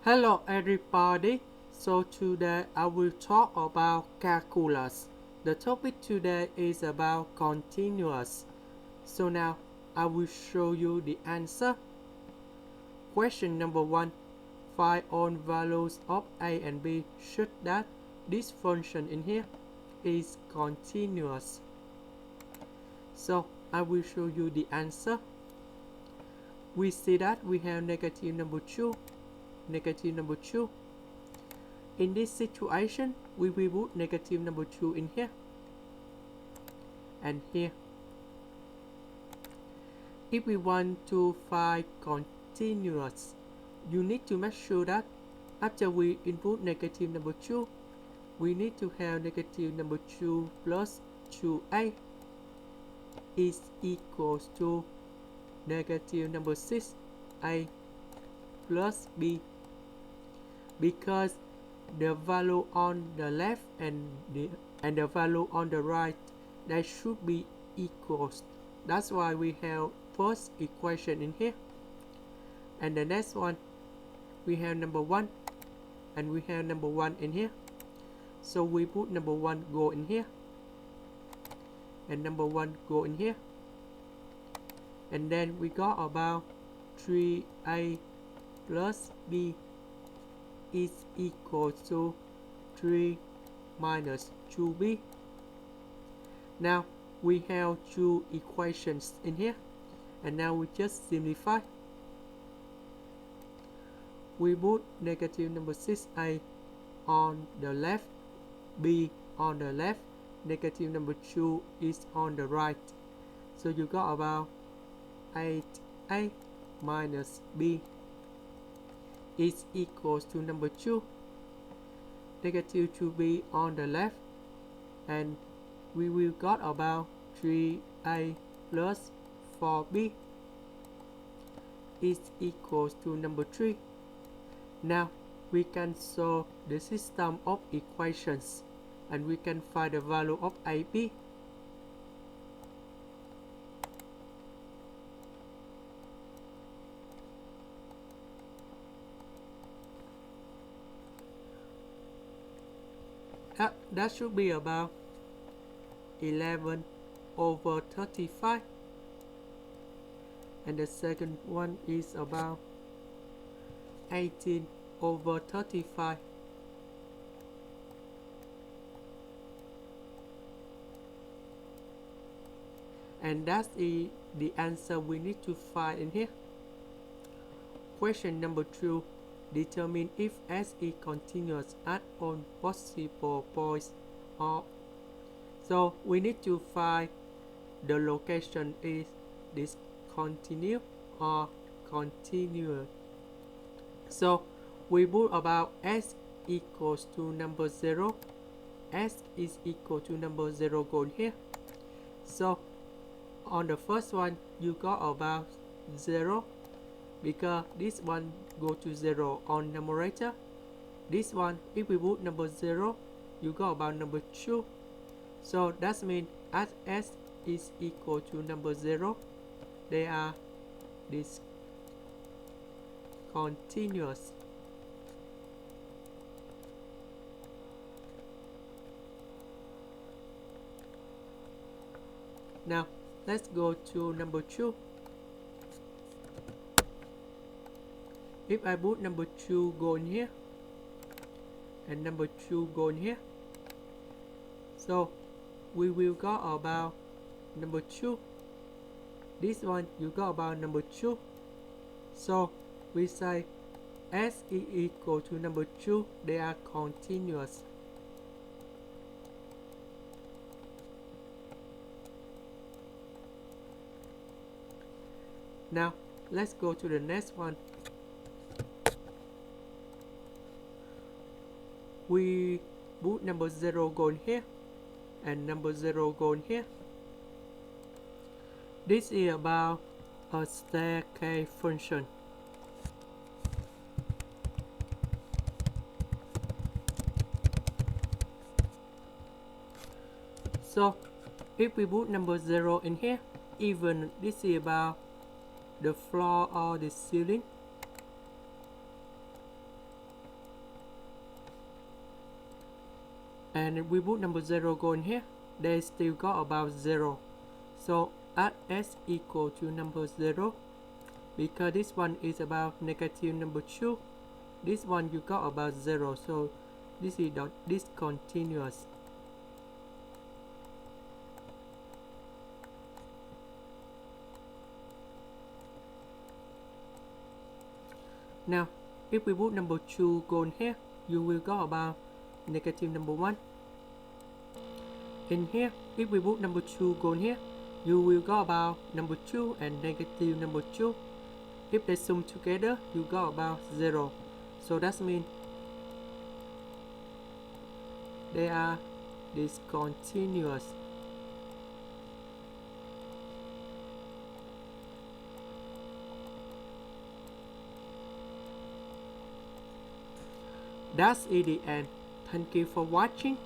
Hello everybody, so today I will talk about calculus. The topic today is about continuous. So now I will show you the answer. Question number 1. Find all values of a and b such that this function in here is continuous. So I will show you the answer. We see that we have negative number 2. In this situation, we will put negative number 2 in here and here. If we want to find continuous, you need to make sure that after we input negative number 2, we need to have negative number 2 plus 2a is equals to negative number 6a plus b, because the value on the left and the value on the right, they should be equals. That's why we have first equation in here, and the next one we have number 1 and we have number 1 in here. So we put number 1 go in here and number 1 go in here, and then we got about 3a plus b is equal to 3 minus 2b. Now we have two equations in here, and now we just simplify. We put negative number 6a on the left, b on the left, negative number 2 is on the right. So you got about 8a minus b is equals to number 2, negative 2b on the left, and we will got about 3a plus 4b is equals to number 3. Now we can solve the system of equations and we can find the value of ab. That should be about 11 over 35, and the second one is about 18 over 35. And that's the answer we need to find in here. Question number 2. Determine if S is continuous at all possible points. So we need to find the location is discontinuous or continuous. So we put about S equals to number 0. S is equal to number 0 go here. So on the first one you got about 0, because this one go to 0 on numerator. This one, if we put number 0, you got about number 2. So that means as S is equal to number 0, they are discontinuous. Now let's go to number 2. If I put number 2 go in here and number 2 go in here, so we will got about number 2. This one you got about number 2. So we say S is equal to number 2, they are continuous. Now let's go to the next one. We put number 0 go in here and number 0 go in here. This is about a staircase function. So if we put number 0 in here, even this is about the floor or the ceiling, and we put number 0 go in here, they still got about 0. So add s equal to number 0, because this one is about negative number 2, this one you got about 0, so this is discontinuous. Now if we put number 2 go in here, you will got about negative number 1. In here, if we put number 2 go in here, you will got about number 2 and negative number 2. If they sum together, you got about 0. So that means they are discontinuous. That's the end. Thank you for watching.